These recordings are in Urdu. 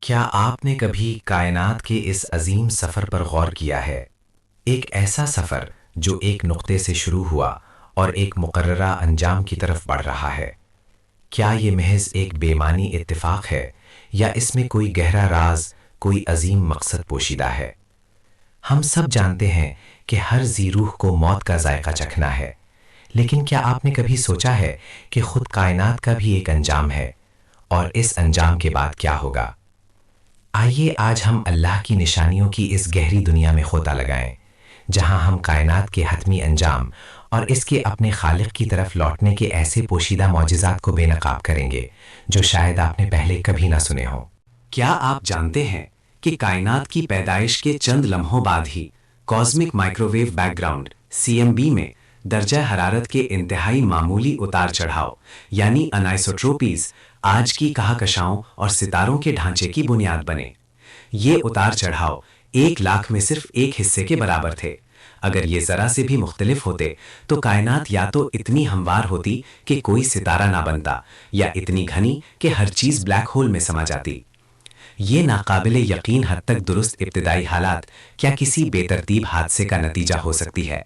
کیا آپ نے کبھی کائنات کے اس عظیم سفر پر غور کیا ہے؟ ایک ایسا سفر جو ایک نقطے سے شروع ہوا اور ایک مقررہ انجام کی طرف بڑھ رہا ہے۔ کیا یہ محض ایک بے معنی اتفاق ہے یا اس میں کوئی گہرا راز، کوئی عظیم مقصد پوشیدہ ہے؟ ہم سب جانتے ہیں کہ ہر ذی روح کو موت کا ذائقہ چکھنا ہے، لیکن کیا آپ نے کبھی سوچا ہے کہ خود کائنات کا بھی ایک انجام ہے، اور اس انجام کے بعد کیا ہوگا؟ آئیے آج ہم اللہ کی نشانیوں کی اس گہری دنیا میں غوطہ لگائیں، جہاں ہم کائنات کے حتمی انجام اور اس کے اپنے خالق کی طرف لوٹنے کے ایسے پوشیدہ معجزات کو بے نقاب کریں گے جو شاید آپ نے پہلے کبھی نہ سنے ہوں۔ کیا آپ جانتے ہیں کہ کائنات کی پیدائش کے چند لمحوں بعد ہی cosmic microwave background CMB میں درجہ حرارت کے انتہائی معمولی اتار چڑھاؤ یعنی انائسوٹروپیز آج کی کہکشاؤں اور ستاروں کے ڈھانچے کی بنیاد بنے؟ یہ اتار چڑھاؤ 1,00,000 میں صرف ایک حصے کے برابر تھے۔ اگر یہ ذرا سے بھی مختلف ہوتے تو کائنات یا تو اتنی ہموار ہوتی کہ کوئی ستارہ نہ بنتا، یا اتنی گھنی کہ ہر چیز بلیک ہول میں سما جاتی۔ یہ ناقابل یقین حد تک درست ابتدائی حالات کیا کسی بے ترتیب حادثے کا نتیجہ ہو سکتی ہے؟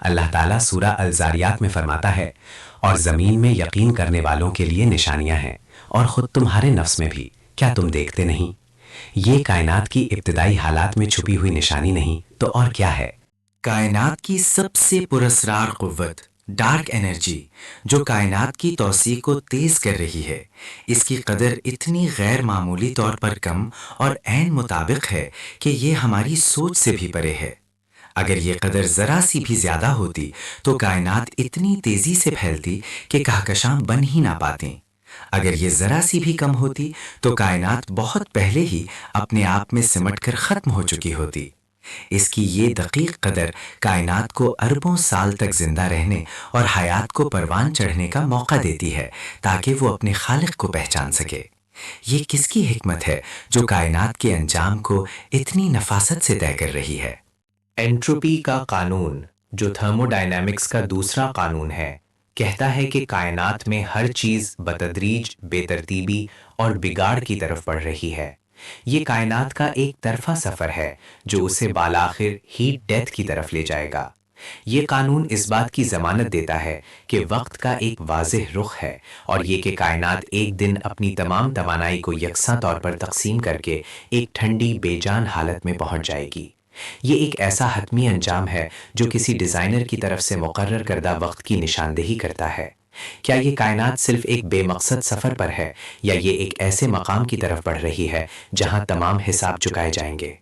اللہ تعالیٰ سورہ الزاریات میں فرماتا ہے، اور زمین میں یقین کرنے والوں کے لیے نشانیاں ہیں، اور خود تمہارے نفس میں بھی، کیا تم دیکھتے نہیں؟ یہ کائنات کی ابتدائی حالات میں چھپی ہوئی نشانی نہیں تو اور کیا ہے؟ کائنات کی سب سے پراسرار قوت، ڈارک انرجی، جو کائنات کی توسیع کو تیز کر رہی ہے، اس کی قدر اتنی غیر معمولی طور پر کم اور عین مطابق ہے کہ یہ ہماری سوچ سے بھی پرے ہے۔ اگر یہ قدر ذرا سی بھی زیادہ ہوتی تو کائنات اتنی تیزی سے پھیلتی کہ کہکشاں بن ہی نہ پاتیں۔ اگر یہ ذرا سی بھی کم ہوتی تو کائنات بہت پہلے ہی اپنے آپ میں سمٹ کر ختم ہو چکی ہوتی۔ اس کی یہ دقیق قدر کائنات کو اربوں سال تک زندہ رہنے اور حیات کو پروان چڑھنے کا موقع دیتی ہے تاکہ وہ اپنے خالق کو پہچان سکے۔ یہ کس کی حکمت ہے جو کائنات کے انجام کو اتنی نفاست سے طے کر رہی ہے؟ انٹروپی کا قانون، جو تھرموڈائنامکس کا دوسرا قانون ہے، کہتا ہے کہ کائنات میں ہر چیز بتدریج بے ترتیبی اور بگاڑ کی طرف بڑھ رہی ہے۔ یہ کائنات کا ایک طرفہ سفر ہے جو اسے بالآخر ہیٹ ڈیتھ کی طرف لے جائے گا۔ یہ قانون اس بات کی ضمانت دیتا ہے کہ وقت کا ایک واضح رخ ہے، اور یہ کہ کائنات ایک دن اپنی تمام توانائی کو یکساں طور پر تقسیم کر کے ایک ٹھنڈی بے جان حالت میں پہنچ جائے گی۔ یہ ایک ایسا حتمی انجام ہے جو کسی ڈیزائنر کی طرف سے مقرر کردہ وقت کی نشاندہی کرتا ہے۔ کیا یہ کائنات صرف ایک بے مقصد سفر پر ہے، یا یہ ایک ایسے مقام کی طرف بڑھ رہی ہے جہاں تمام حساب چکائے جائیں گے؟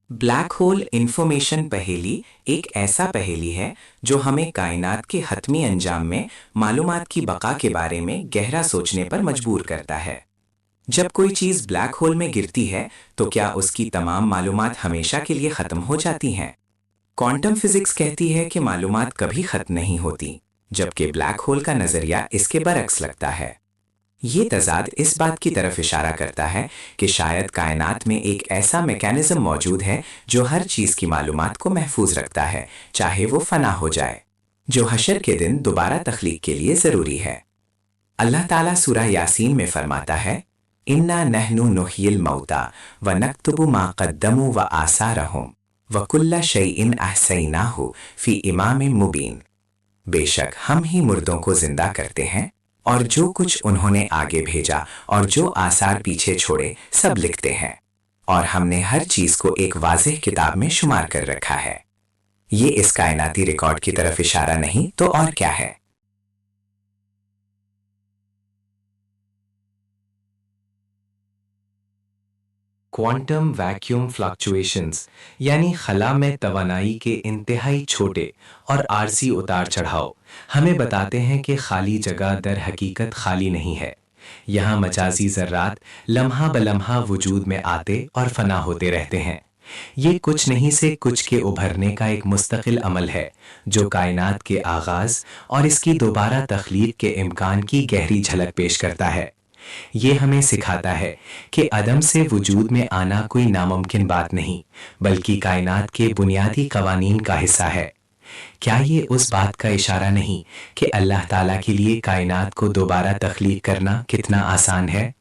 بلیک ہول انفارمیشن پہیلی ایک ایسا پہیلی ہے جو ہمیں کائنات کے حتمی انجام میں معلومات کی بقا کے بارے میں گہرا سوچنے پر مجبور کرتا ہے۔ جب کوئی چیز بلیک ہول میں گرتی ہے تو کیا اس کی تمام معلومات ہمیشہ کے لیے ختم ہو جاتی ہیں؟ کوانٹم فزکس کہتی ہے کہ معلومات کبھی ختم نہیں ہوتی، جبکہ بلیک ہول کا نظریہ اس کے برعکس لگتا ہے۔ یہ تضاد اس بات کی طرف اشارہ کرتا ہے کہ شاید کائنات میں ایک ایسا میکانزم موجود ہے جو ہر چیز کی معلومات کو محفوظ رکھتا ہے، چاہے وہ فنا ہو جائے، جو حشر کے دن دوبارہ تخلیق کے لیے ضروری ہے۔ اللہ تعالیٰ سورہ یاسین میں فرماتا ہے، اِنَّا نَحْنُ نُحْيِي الْمَوْتَىٰ وَنَكْتُبُ مَا قَدَّمُوا وَآثَارَهُمْ وَكُلَّ شَيْءٍ أَحْصَيْنَاهُ فِي إِمَامٍ مُّبِينٍ۔ بے شک ہم ہی مردوں کو زندہ کرتے ہیں، اور جو کچھ انہوں نے آگے بھیجا اور جو آثار پیچھے چھوڑے سب لکھتے ہیں، اور ہم نے ہر چیز کو ایک واضح کتاب میں شمار کر رکھا ہے۔ یہ اس کائناتی ریکارڈ کی طرف اشارہ نہیں تو اور کیا ہے؟ کوانٹم ویکیوم فلکچویشنز یعنی خلا میں توانائی کے انتہائی چھوٹے اور عارضی اتار چڑھاؤ ہمیں بتاتے ہیں کہ خالی جگہ در حقیقت خالی نہیں ہے۔ یہاں مجازی ذرات لمحہ بلمحہ وجود میں آتے اور فنا ہوتے رہتے ہیں۔ یہ کچھ نہیں سے کچھ کے ابھرنے کا ایک مستقل عمل ہے جو کائنات کے آغاز اور اس کی دوبارہ تخلیق کے امکان کی گہری جھلک پیش کرتا ہے۔ یہ ہمیں سکھاتا ہے کہ عدم سے وجود میں آنا کوئی ناممکن بات نہیں، بلکہ کائنات کے بنیادی قوانین کا حصہ ہے۔ کیا یہ اس بات کا اشارہ نہیں کہ اللہ تعالیٰ کے لیے کائنات کو دوبارہ تخلیق کرنا کتنا آسان ہے؟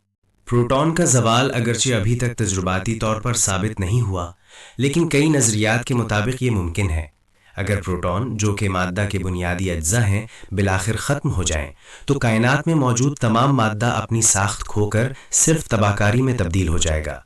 پروٹون کا زوال اگرچہ ابھی تک تجرباتی طور پر ثابت نہیں ہوا، لیکن کئی نظریات کے مطابق یہ ممکن ہے۔ اگر پروٹون، جو کہ مادہ کے بنیادی اجزاء ہیں، بالآخر ختم ہو جائیں تو کائنات میں موجود تمام مادہ اپنی ساخت کھو کر صرف تباہ کاری میں تبدیل ہو جائے گا۔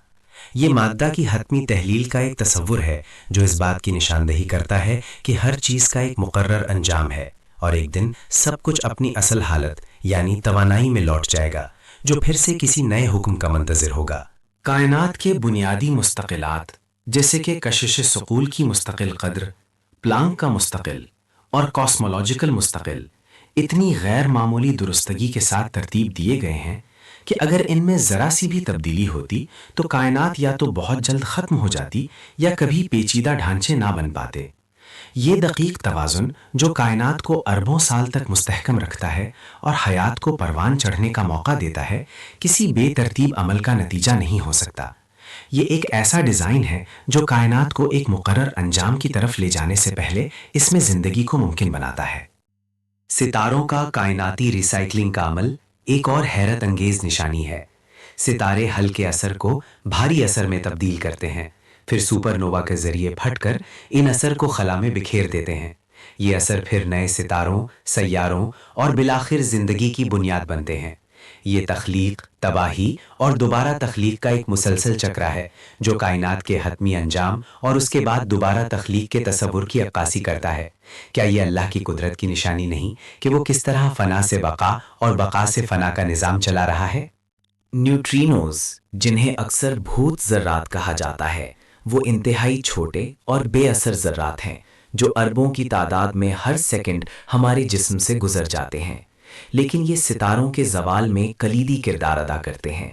یہ مادہ کی حتمی تحلیل کا ایک تصور ہے جو اس بات کی نشاندہی کرتا ہے کہ ہر چیز کا ایک مقرر انجام ہے اور ایک دن سب کچھ اپنی اصل حالت یعنی توانائی میں لوٹ جائے گا، جو پھر سے کسی نئے حکم کا منتظر ہوگا۔ کائنات کے بنیادی مستقلات جیسے کہ کشش ثقول کی مستقل قدر، پلانک کا مستقل اور کاسمولوجیکل مستقل اتنی غیر معمولی درستگی کے ساتھ ترتیب دیے گئے ہیں کہ اگر ان میں ذرا سی بھی تبدیلی ہوتی تو کائنات یا تو بہت جلد ختم ہو جاتی یا کبھی پیچیدہ ڈھانچے نہ بن پاتے۔ یہ دقیق توازن جو کائنات کو اربوں سال تک مستحکم رکھتا ہے اور حیات کو پروان چڑھنے کا موقع دیتا ہے، کسی بے ترتیب عمل کا نتیجہ نہیں ہو سکتا۔ یہ ایک ایسا ڈیزائن ہے جو کائنات کو ایک مقرر انجام کی طرف لے جانے سے پہلے اس میں زندگی کو ممکن بناتا ہے۔ ستاروں کا کائناتی ریسائکلنگ کا عمل ایک اور حیرت انگیز نشانی ہے۔ ستارے ہلکے اثر کو بھاری اثر میں تبدیل کرتے ہیں، پھر سپر نووا کے ذریعے پھٹ کر ان اثر کو خلا میں بکھیر دیتے ہیں۔ یہ اثر پھر نئے ستاروں، سیاروں اور بالآخر زندگی کی بنیاد بنتے ہیں۔ یہ تخلیق، تباہی اور دوبارہ تخلیق کا ایک مسلسل چکر ہے جو کائنات کے حتمی انجام اور اس کے بعد دوبارہ تخلیق کے تصور کی عکاسی کرتا ہے۔ کیا یہ اللہ کی قدرت کی نشانی نہیں کہ وہ کس طرح فنا سے بقا اور بقا سے فنا کا نظام چلا رہا ہے؟ نیوٹرینوز، جنہیں اکثر بھوت ذرات کہا جاتا ہے، وہ انتہائی چھوٹے اور بے اثر ذرات ہیں جو اربوں کی تعداد میں ہر سیکنڈ ہمارے جسم سے گزر جاتے ہیں، لیکن یہ ستاروں کے زوال میں کلیدی کردار ادا کرتے ہیں۔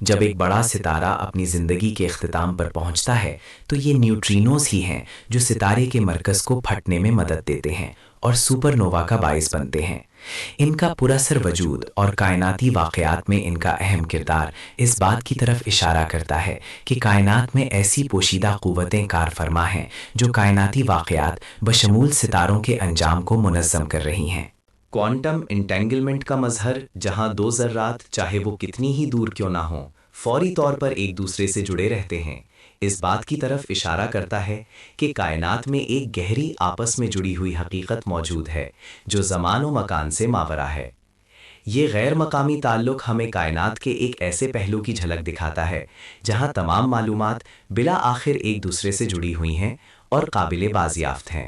جب ایک بڑا ستارہ اپنی زندگی کے اختتام پر پہنچتا ہے تو یہ نیوٹرینوز ہی ہیں جو ستارے کے مرکز کو پھٹنے میں مدد دیتے ہیں اور سپر نووا کا باعث بنتے ہیں۔ ان کا پراثر وجود اور کائناتی واقعات میں ان کا اہم کردار اس بات کی طرف اشارہ کرتا ہے کہ کائنات میں ایسی پوشیدہ قوتیں کار فرما ہیں جو کائناتی واقعات بشمول ستاروں کے انجام کو منظم کر رہی ہیں۔ کوانٹم انٹینگلمنٹ کا مظہر، جہاں دو ذرات چاہے وہ کتنی ہی دور کیوں نہ ہوں فوری طور پر ایک دوسرے سے جڑے رہتے ہیں، اس بات کی طرف اشارہ کرتا ہے کہ کائنات میں ایک گہری آپس میں جڑی ہوئی حقیقت موجود ہے جو زمان و مکان سے ماورا ہے۔ یہ غیر مقامی تعلق ہمیں کائنات کے ایک ایسے پہلو کی جھلک دکھاتا ہے جہاں تمام معلومات بلا آخر ایک دوسرے سے جڑی ہوئی ہیں اور قابل بازیافت ہیں۔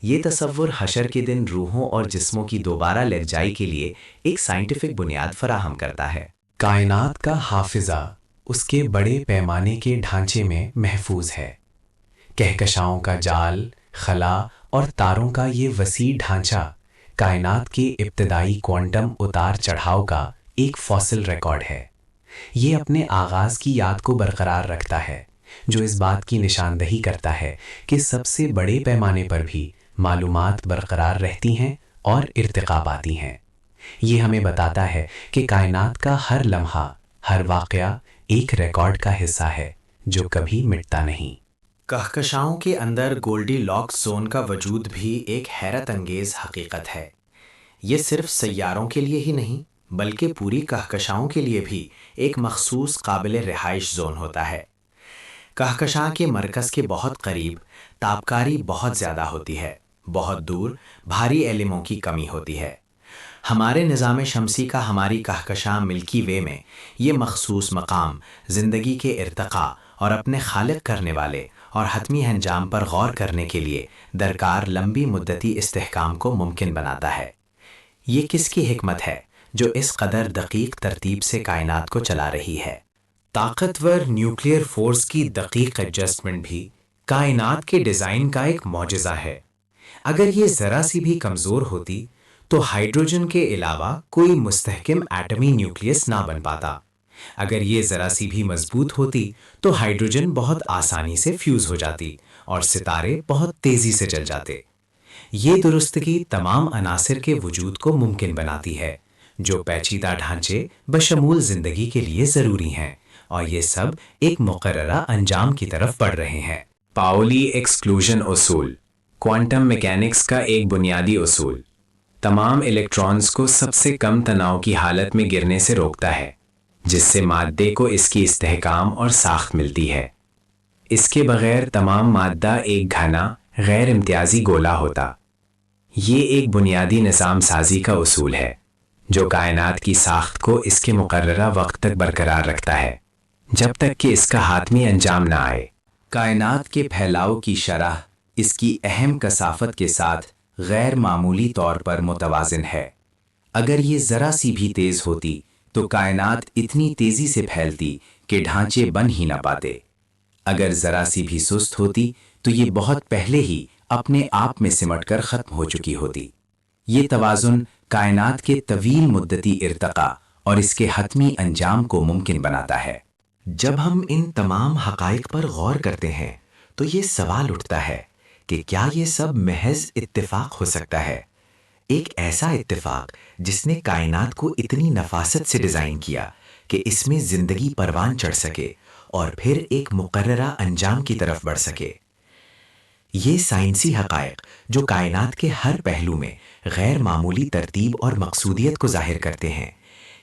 یہ تصور حشر کے دن روحوں اور جسموں کی دوبارہ یکجائی کے لیے ایک سائنٹیفک بنیاد فراہم کرتا ہے۔ کائنات کا حافظہ اس کے بڑے پیمانے کے ڈھانچے میں محفوظ ہے۔ کہکشاؤں کا جال، خلا اور تاروں کا یہ وسیع ڈھانچہ کائنات کے ابتدائی کوانٹم اتار چڑھاؤ کا ایک فوسل ریکارڈ ہے۔ یہ اپنے آغاز کی یاد کو برقرار رکھتا ہے جو اس بات کی نشاندہی کرتا ہے کہ سب سے بڑے پیمانے پر بھی معلومات برقرار رہتی ہیں اور ارتقا پاتی ہیں۔ یہ ہمیں بتاتا ہے کہ کائنات کا ہر لمحہ، ہر واقعہ ایک ریکارڈ کا حصہ ہے جو کبھی مٹتا نہیں۔ کہکشاؤں کے اندر گولڈی لاکس زون کا وجود بھی ایک حیرت انگیز حقیقت ہے۔ یہ صرف سیاروں کے لیے ہی نہیں بلکہ پوری کہکشاؤں کے لیے بھی ایک مخصوص قابل رہائش زون ہوتا ہے۔ کہکشاں کے مرکز کے بہت قریب تابکاری بہت زیادہ ہوتی ہے، بہت دور بھاری ایلموں کی کمی ہوتی ہے۔ ہمارے نظام شمسی کا ہماری کہکشاں ملکی وے میں یہ مخصوص مقام زندگی کے ارتقاء اور اپنے خالق کرنے والے اور حتمی انجام پر غور کرنے کے لیے درکار لمبی مدتی استحکام کو ممکن بناتا ہے۔ یہ کس کی حکمت ہے جو اس قدر دقیق ترتیب سے کائنات کو چلا رہی ہے؟ طاقتور نیوکلیئر فورس کی دقیق ایڈجسٹمنٹ بھی کائنات کے ڈیزائن کا ایک معجزہ ہے۔ اگر یہ ذرا سی بھی کمزور ہوتی تو ہائیڈروجن کے علاوہ کوئی مستحکم ایٹمی نیوکلیس نہ بن پاتا۔ اگر یہ ذرا سی بھی مضبوط ہوتی تو ہائیڈروجن بہت آسانی سے فیوز ہو جاتی اور ستارے بہت تیزی سے جل جاتے۔ یہ درستگی تمام عناصر کے وجود کو ممکن بناتی ہے جو پیچیدہ ڈھانچے بشمول زندگی کے لیے ضروری ہیں، اور یہ سب ایک مقررہ انجام کی طرف بڑھ رہے ہیں۔ پاؤلی ایکسکلوژن اصول، کوانٹم میکینکس کا ایک بنیادی اصول، تمام الیکٹرانز کو سب سے کم تناؤ کی حالت میں گرنے سے روکتا ہے۔ جس سے مادے کو اس کی استحکام اور ساخت ملتی ہے۔ اس کے بغیر تمام مادہ ایک گھنا غیر امتیازی گولا ہوتا۔ یہ ایک بنیادی نظام سازی کا اصول ہے جو کائنات کی ساخت کو اس کے مقررہ وقت تک برقرار رکھتا ہے جب تک کہ اس کا حاتمی انجام نہ آئے۔ کائنات کے پھیلاؤ کی شرح اس کی اہم کثافت کے ساتھ غیر معمولی طور پر متوازن ہے۔ اگر یہ ذرا سی بھی تیز ہوتی تو کائنات اتنی تیزی سے پھیلتی کہ ڈھانچے بن ہی نہ پاتے۔ اگر ذرا سی بھی سست ہوتی تو یہ بہت پہلے ہی اپنے آپ میں سمٹ کر ختم ہو چکی ہوتی۔ یہ توازن کائنات کے طویل مدتی ارتقاء اور اس کے حتمی انجام کو ممکن بناتا ہے۔ جب ہم ان تمام حقائق پر غور کرتے ہیں تو یہ سوال اٹھتا ہے کہ کیا یہ سب محض اتفاق ہو سکتا ہے؟ ایک ایسا اتفاق جس نے کائنات کو اتنی نفاست سے ڈیزائن کیا کہ اس میں زندگی پروان چڑھ سکے اور پھر ایک مقررہ انجام کی طرف بڑھ سکے۔ یہ سائنسی حقائق جو کائنات کے ہر پہلو میں غیر معمولی ترتیب اور مقصودیت کو ظاہر کرتے ہیں،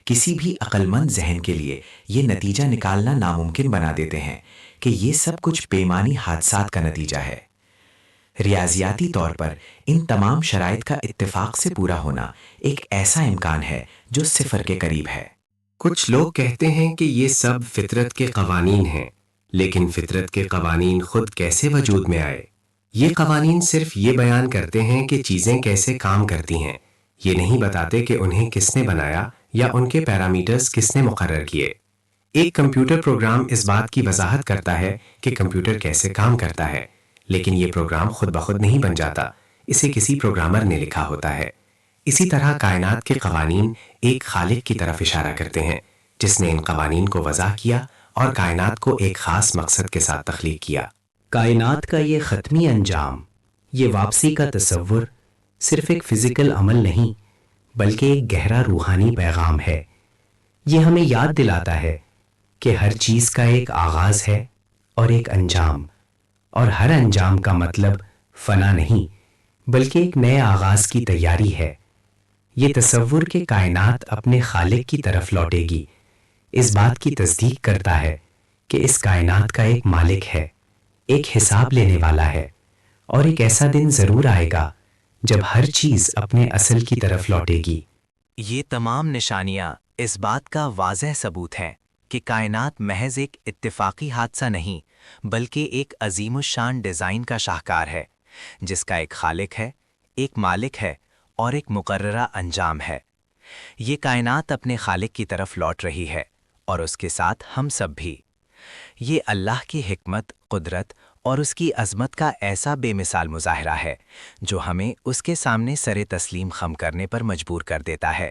کسی بھی عقل مند ذہن کے لیے یہ نتیجہ نکالنا ناممکن بنا دیتے ہیں کہ یہ سب کچھ بےمانی حادثات کا نتیجہ ہے۔ ریاضیاتی طور پر ان تمام شرائط کا اتفاق سے پورا ہونا ایک ایسا امکان ہے جو صفر کے قریب ہے۔ کچھ لوگ کہتے ہیں کہ یہ سب فطرت کے قوانین ہیں، لیکن فطرت کے قوانین خود کیسے وجود میں آئے؟ یہ قوانین صرف یہ بیان کرتے ہیں کہ چیزیں کیسے کام کرتی ہیں، یہ نہیں بتاتے کہ انہیں کس نے بنایا یا ان کے پیرامیٹرز کس نے مقرر کیے۔ ایک کمپیوٹر پروگرام اس بات کی وضاحت کرتا ہے کہ کمپیوٹر کیسے کام کرتا ہے، لیکن یہ پروگرام خود بخود نہیں بن جاتا، اسے کسی پروگرامر نے لکھا ہوتا ہے۔ اسی طرح کائنات کے قوانین ایک خالق کی طرف اشارہ کرتے ہیں جس نے ان قوانین کو وضع کیا اور کائنات کو ایک خاص مقصد کے ساتھ تخلیق کیا۔ کائنات کا یہ حتمی انجام، یہ واپسی کا تصور صرف ایک فزیکل عمل نہیں بلکہ ایک گہرا روحانی پیغام ہے۔ یہ ہمیں یاد دلاتا ہے کہ ہر چیز کا ایک آغاز ہے اور ایک انجام، اور ہر انجام کا مطلب فنا نہیں بلکہ ایک نئے آغاز کی تیاری ہے۔ یہ تصور کہ کائنات اپنے خالق کی طرف لوٹے گی اس بات کی تصدیق کرتا ہے کہ اس کائنات کا ایک مالک ہے، ایک حساب لینے والا ہے، اور ایک ایسا دن ضرور آئے گا جب ہر چیز اپنے اصل کی طرف لوٹے گی۔ یہ تمام نشانیاں اس بات کا واضح ثبوت ہیں کہ کائنات محض ایک اتفاقی حادثہ نہیں بلکہ ایک عظیم الشان ڈیزائن کا شاہکار ہے جس کا ایک خالق ہے، ایک مالک ہے اور ایک مقررہ انجام ہے۔ یہ کائنات اپنے خالق کی طرف لوٹ رہی ہے اور اس کے ساتھ ہم سب بھی۔ یہ اللہ کی حکمت، قدرت اور اس کی عظمت کا ایسا بے مثال مظاہرہ ہے جو ہمیں اس کے سامنے سر تسلیم خم کرنے پر مجبور کر دیتا ہے۔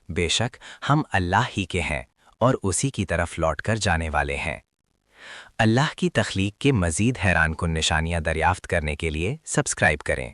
بے شک ہم اللہ ہی کے ہیں اور اسی کی طرف لوٹ کر جانے والے ہیں۔ اللہ کی تخلیق کے مزید حیران کن نشانیاں دریافت کرنے کے لیے سبسکرائب کریں۔